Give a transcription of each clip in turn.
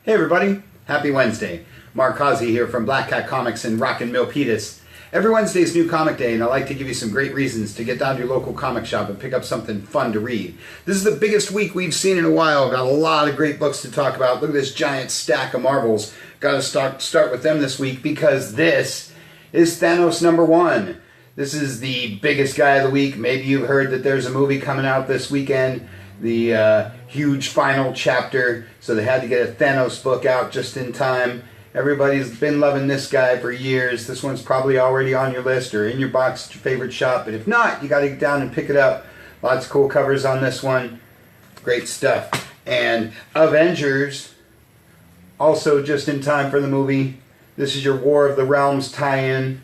Hey everybody, happy Wednesday. Mark Causey here from Black Cat Comics and Rockin Milpitas. Every Wednesday is New Comic Day, and I like to give you some great reasons to get down to your local comic shop and pick up something fun to read. This is the biggest week we've seen in a while. I've got a lot of great books to talk about. Look at this giant stack of Marvels. Got to start with them this week because this is Thanos #1. This is the biggest guy of the week. Maybe you've heard that there's a movie coming out this weekend, the huge final chapter, so they had to get a Thanos book out just in time. Everybody's been loving this guy for years. This one's probably already on your list or in your box at your favorite shop, but if not, you got to get down and pick it up. Lots of cool covers on this one. Great stuff. And Avengers, also just in time for the movie. This is your War of the Realms tie-in.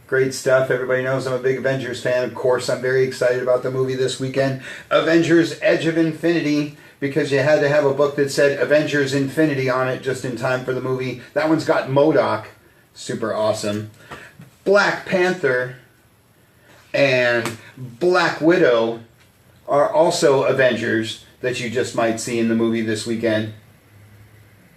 Great stuff. Everybody knows I'm a big Avengers fan. Of course, I'm very excited about the movie this weekend. Avengers Edge of Infinity, because you had to have a book that said Avengers Infinity on it just in time for the movie. That one's got MODOK. Super awesome. Black Panther and Black Widow are also Avengers that you just might see in the movie this weekend.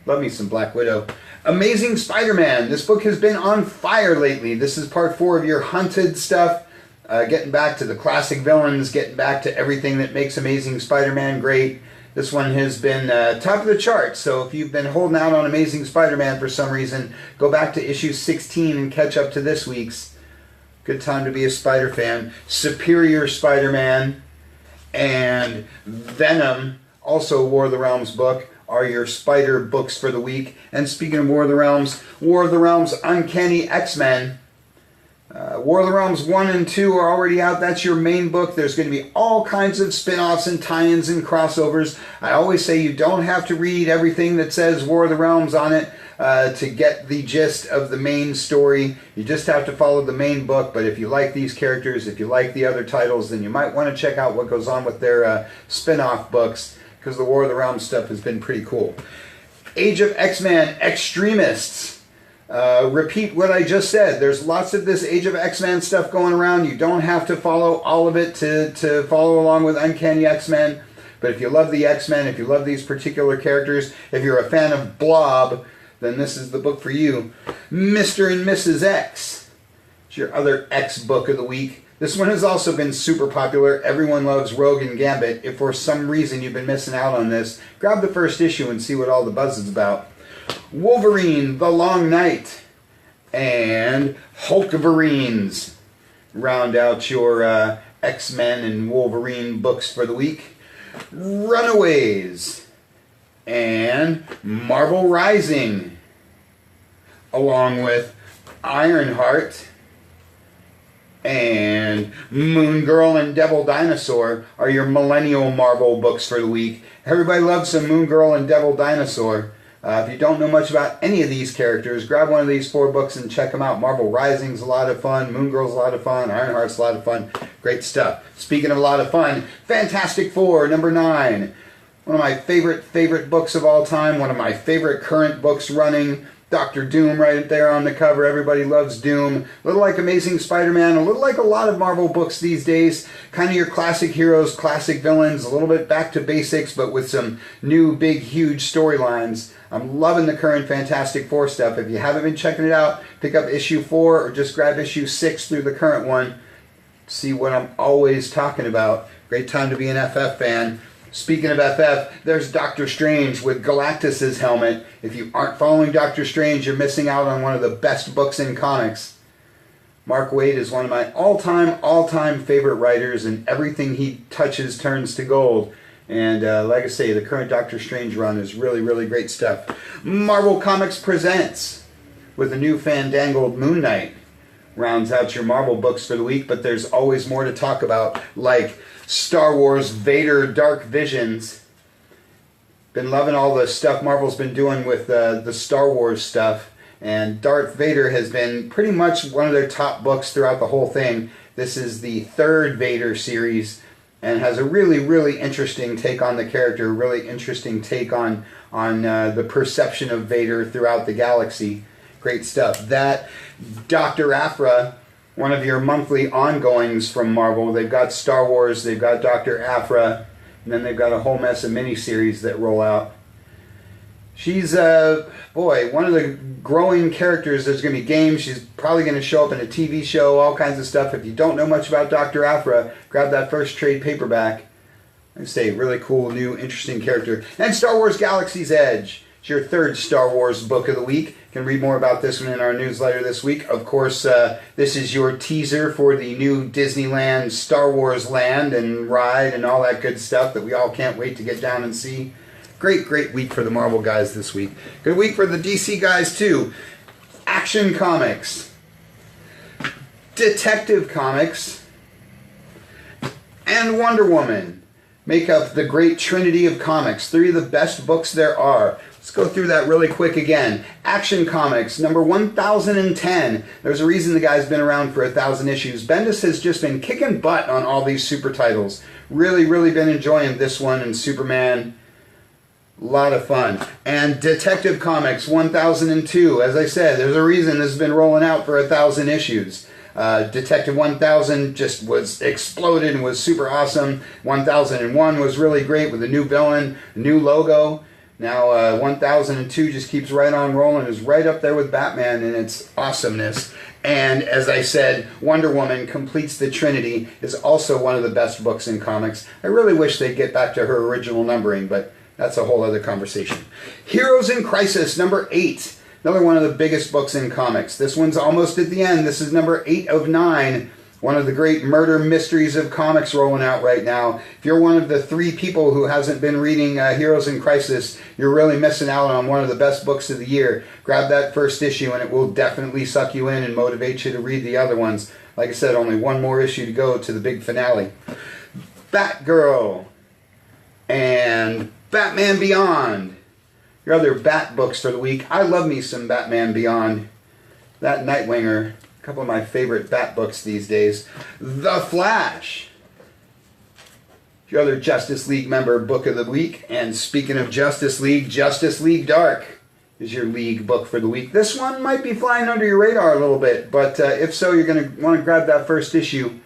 Love me some Black Widow. Amazing Spider-Man. This book has been on fire lately. This is part 4 of your Hunted stuff. Getting back to the classic villains, getting back to everything that makes Amazing Spider-Man great. This one has been top of the charts, so if you've been holding out on Amazing Spider-Man for some reason, go back to issue 16 and catch up to this week's. Good time to be a Spider fan. Superior Spider-Man and Venom, also War of the Realms book, are your Spider books for the week. And speaking of War of the Realms Uncanny X-Men. War of the Realms 1 and 2 are already out. That's your main book. There's going to be all kinds of spin-offs and tie-ins and crossovers. I always say you don't have to read everything that says War of the Realms on it to get the gist of the main story. You just have to follow the main book. But if you like these characters, if you like the other titles, then you might want to check out what goes on with their spin-off books, because the War of the Realms stuff has been pretty cool. Age of X-Men Extremists. Repeat what I just said. There's lots of this Age of X-Men stuff going around. You don't have to follow all of it to follow along with Uncanny X-Men. But if you love the X-Men, if you love these particular characters, if you're a fan of Blob, then this is the book for you. Mr. and Mrs. X. It's your other X book of the week. This one has also been super popular. Everyone loves Rogue and Gambit. If for some reason you've been missing out on this, grab the first issue and see what all the buzz is about. Wolverine, The Long Night, and Hulkaverines round out your X-Men and Wolverine books for the week. Runaways and Marvel Rising, along with Ironheart and Moon Girl and Devil Dinosaur are your Millennial Marvel books for the week. Everybody loves some Moon Girl and Devil Dinosaur. If you don't know much about any of these characters, grab one of these 4 books and check them out. Marvel Rising's a lot of fun. Moon Girl's a lot of fun. Ironheart's a lot of fun. Great stuff. Speaking of a lot of fun, Fantastic Four, #9. One of my favorite books of all time. One of my favorite current books running. Dr. Doom right there on the cover. Everybody loves Doom. A little like Amazing Spider-Man. A little like a lot of Marvel books these days. Kind of your classic heroes, classic villains. A little bit back to basics, but with some new, big, huge storylines. I'm loving the current Fantastic Four stuff. If you haven't been checking it out, pick up issue 4 or just grab issue 6 through the current one. See what I'm always talking about. Great time to be an FF fan. Speaking of FF, there's Doctor Strange with Galactus's helmet. If you aren't following Doctor Strange, you're missing out on one of the best books in comics. Mark Waid is one of my all-time favorite writers, and everything he touches turns to gold. And like I say, the current Doctor Strange run is really great stuff. Marvel Comics Presents with the new fandangled Moon Knight rounds out your Marvel books for the week, but there's always more to talk about, like Star Wars Vader Dark Visions. Been loving all the stuff Marvel's been doing with the Star Wars stuff, and Darth Vader has been pretty much one of their top books throughout the whole thing. This is the 3rd Vader series, and has a really interesting take on the character, really interesting take on the perception of Vader throughout the galaxy. Great stuff. That, Dr. Aphra, one of your monthly ongoings from Marvel. They've got Star Wars, they've got Dr. Aphra, and then they've got a whole mess of miniseries that roll out. She's, boy, one of the growing characters. There's going to be games. She's probably going to show up in a TV show, all kinds of stuff. If you don't know much about Dr. Aphra, grab that first trade paperback. I say, really cool, new, interesting character. And Star Wars Galaxy's Edge. It's your third Star Wars book of the week. You can read more about this one in our newsletter this week. Of course, this is your teaser for the new Disneyland Star Wars land and ride and all that good stuff that we all can't wait to get down and see. Great week for the Marvel guys this week. Good week for the DC guys too. Action Comics, Detective Comics, and Wonder Woman make up the great trinity of comics. 3 of the best books there are. Let's go through that really quick again. Action Comics, number 1010. There's a reason the guy's been around for 1,000 issues. Bendis has just been kicking butt on all these super titles. Really been enjoying this one and Superman. A lot of fun. And Detective Comics 1002. As I said, there's a reason this has been rolling out for 1,000 issues. Detective 1000 just was exploded and was super awesome. 1001 was really great with a new villain, a new logo. Now 1002 just keeps right on rolling. Is right up there with Batman in its awesomeness. And as I said, Wonder Woman completes the Trinity. Is also one of the best books in comics. I really wish they'd get back to her original numbering, but that's a whole other conversation. Heroes in Crisis, number 8. Another one of the biggest books in comics. This one's almost at the end. This is number 8 of 9. One of the great murder mysteries of comics rolling out right now. If you're one of the 3 people who hasn't been reading Heroes in Crisis, you're really missing out on one of the best books of the year. Grab that first issue and it will definitely suck you in and motivate you to read the other ones. Like I said, only one more issue to go to the big finale. Batgirl and Batman Beyond. Your other Bat books for the week. I love me some Batman Beyond. That Nightwinger. A couple of my favorite Bat books these days. The Flash. Your other Justice League member book of the week. And speaking of Justice League Dark is your League book for the week. This one might be flying under your radar a little bit, but if so, you're going to want to grab that first issue.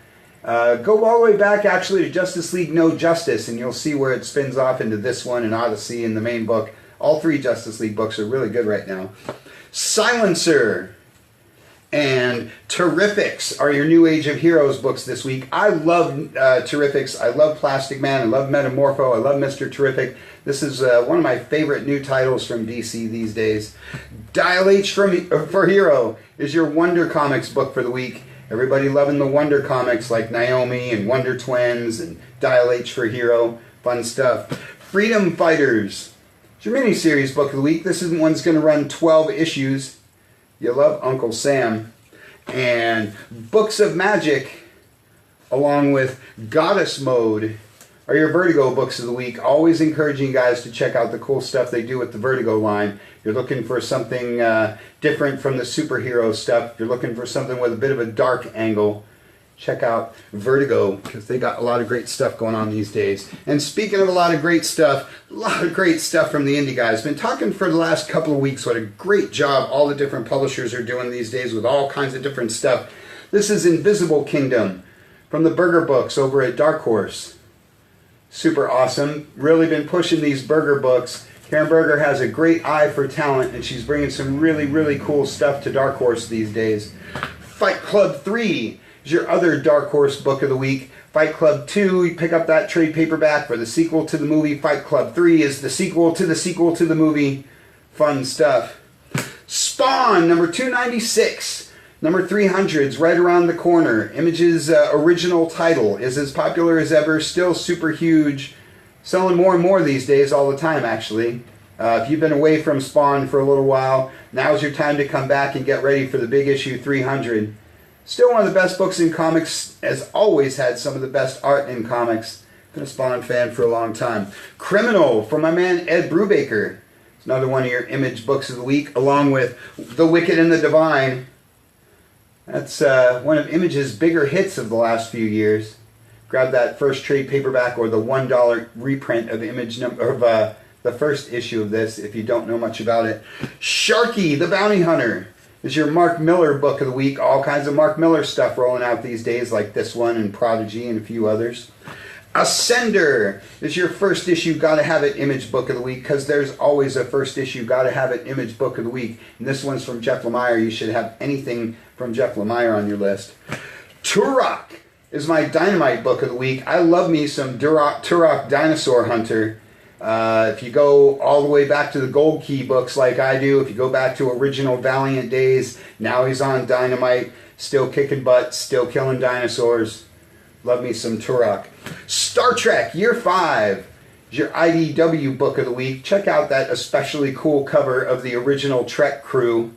Go all the way back actually to Justice League No Justice and you'll see where it spins off into this one and Odyssey in the main book. All 3 Justice League books are really good right now. Silencer and Terrifics are your New Age of Heroes books this week. I love Terrifics. I love Plastic Man. I love Metamorpho. I love Mr. Terrific. This is one of my favorite new titles from DC these days. Dial H for Hero is your Wonder Comics book for the week. Everybody loving the Wonder Comics like Naomi and Wonder Twins and Dial H for Hero. Fun stuff. Freedom Fighters. It's your miniseries book of the week. This one's going to run 12 issues. You love Uncle Sam. And Books of Magic, along with Goddess Mode, are your Vertigo books of the week. Always encouraging you guys to check out the cool stuff they do with the Vertigo line. You're looking for something different from the superhero stuff. You're looking for something with a bit of a dark angle. Check out Vertigo, because they got a lot of great stuff going on these days. And speaking of a lot of great stuff from the indie guys. Been talking for the last couple of weeks what a great job all the different publishers are doing these days with all kinds of different stuff. This is Invisible Kingdom from the Burger Books over at Dark Horse. Super awesome. Really been pushing these Burger books. Karen Berger has a great eye for talent, and she's bringing some really cool stuff to Dark Horse these days. Fight Club 3 is your other Dark Horse book of the week. Fight Club 2, you pick up that trade paperback for the sequel to the movie. Fight Club 3 is the sequel to the movie. Fun stuff. Spawn, number 296. Number 300's right around the corner. Image's original title is as popular as ever, still super huge. Selling more and more these days, all the time actually. If you've been away from Spawn for a little while, now's your time to come back and get ready for the big issue 300. Still one of the best books in comics, has always had some of the best art in comics. Been a Spawn fan for a long time. Criminal from my man Ed Brubaker. It's another one of your Image books of the week, along with The Wicked and the Divine. That's one of Image's bigger hits of the last few years. Grab that first trade paperback or the $1 reprint of Image the first issue of this if you don't know much about it. Sharky the Bounty Hunter is your Mark Miller book of the week. All kinds of Mark Miller stuff rolling out these days, like this one and Prodigy and a few others. Ascender is your first issue gotta have it image book of the week, because there's always a first issue gotta have it image book of the week. And this one's from Jeff Lemire. You should have anything from Jeff Lemire on your list. Turok is my Dynamite book of the week. I love me some Turok Dinosaur Hunter. If you go all the way back to the Gold Key books like I do, if you go back to original Valiant days, now he's on Dynamite, still kicking butt, still killing dinosaurs. Love me some Turok. Star Trek Year 5 is your IDW book of the week. Check out that especially cool cover of the original Trek crew.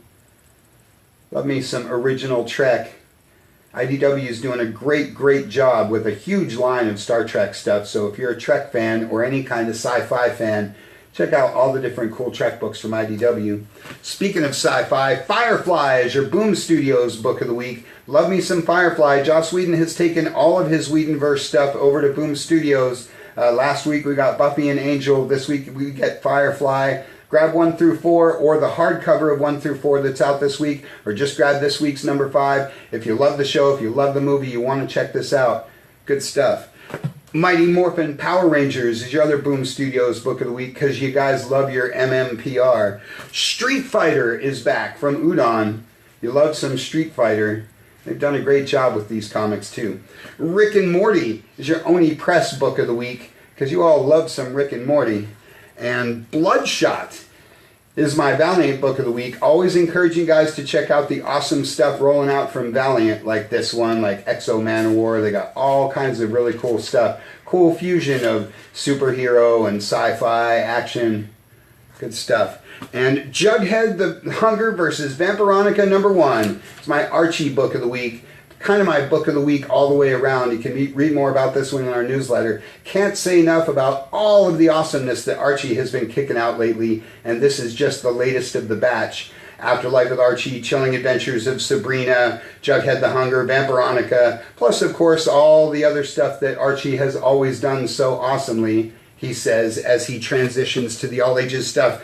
Love me some original Trek. IDW is doing a great job with a huge line of Star Trek stuff. So if you're a Trek fan or any kind of sci-fi fan, check out all the different cool Trek books from IDW. Speaking of sci-fi, Firefly is your Boom Studios book of the week. Love me some Firefly. Joss Whedon has taken all of his Whedonverse stuff over to Boom Studios. Last week we got Buffy and Angel. This week we get Firefly. Grab 1 through 4 or the hardcover of 1 through 4 that's out this week, or just grab this week's number 5. If you love the show, if you love the movie, you want to check this out. Good stuff. Mighty Morphin Power Rangers is your other Boom Studios book of the week, because you guys love your MMPR. Street Fighter is back from Udon. You love some Street Fighter. They've done a great job with these comics too. Rick and Morty is your Oni Press book of the week, because you all love some Rick and Morty. And Bloodshot is my Valiant book of the week. Always encouraging you guys to check out the awesome stuff rolling out from Valiant, like this one, like Exo Man-O-War. They got all kinds of really cool stuff. Cool fusion of superhero and sci-fi action. Good stuff. And Jughead the Hunger versus Vampironica #1. It's my Archie book of the week. Kind of my book of the week all the way around. You can read more about this one in our newsletter. Can't say enough about all of the awesomeness that Archie has been kicking out lately, and this is just the latest of the batch. Afterlife with Archie, Chilling Adventures of Sabrina, Jughead the Hunger, Vampironica, plus of course all the other stuff that Archie has always done so awesomely, he says, as he transitions to the all ages stuff.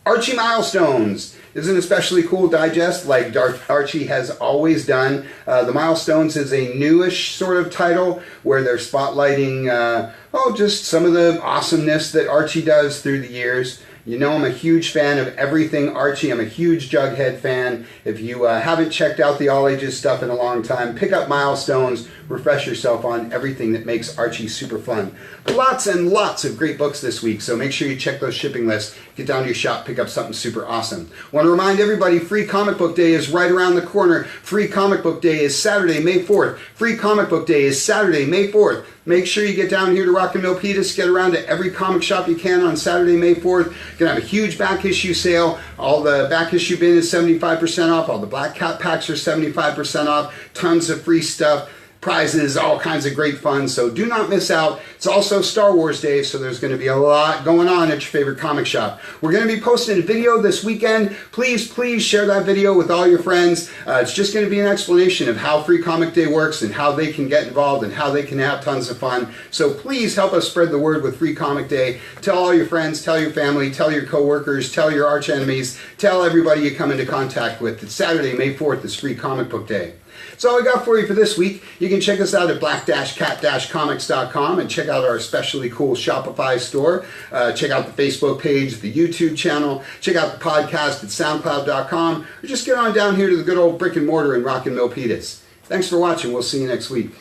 Archie Milestones is an especially cool digest like Archie has always done. The Milestones is a newish sort of title where they're spotlighting just some of the awesomeness that Archie does through the years. You know I'm a huge fan of everything Archie. I'm a huge Jughead fan. If you haven't checked out the all ages stuff in a long time, pick up Milestones, refresh yourself on everything that makes Archie super fun. Lots and lots of great books this week, so make sure you check those shipping lists. Get down to your shop, pick up something super awesome. Want to remind everybody, Free Comic Book Day is right around the corner. Free Comic Book Day is Saturday, May 4th. Free Comic Book Day is Saturday, May 4th. Make sure you get down here to Rockin Milpitas. Get around to every comic shop you can on Saturday, May 4th. You're going to have a huge back issue sale. All the back issue bin is 75% off. All the Black Cat packs are 75% off. Tons of free stuff. Prizes, all kinds of great fun, so do not miss out. It's also Star Wars Day, so there's going to be a lot going on at your favorite comic shop. We're going to be posting a video this weekend. Please share that video with all your friends. It's just going to be an explanation of how Free Comic Day works and how they can get involved and how they can have tons of fun. So please help us spread the word with Free Comic Day. Tell all your friends, tell your family, tell your coworkers, tell your arch enemies, tell everybody you come into contact with. It's Saturday, May 4th is Free Comic Book Day. That's all I got for you for this week. You can check us out at black-cat-comics.com and check out our especially cool Shopify store. Check out the Facebook page, the YouTube channel. Check out the podcast at soundcloud.com. Or just get on down here to the good old brick and mortar in Rockin Milpitas. Thanks for watching. We'll see you next week.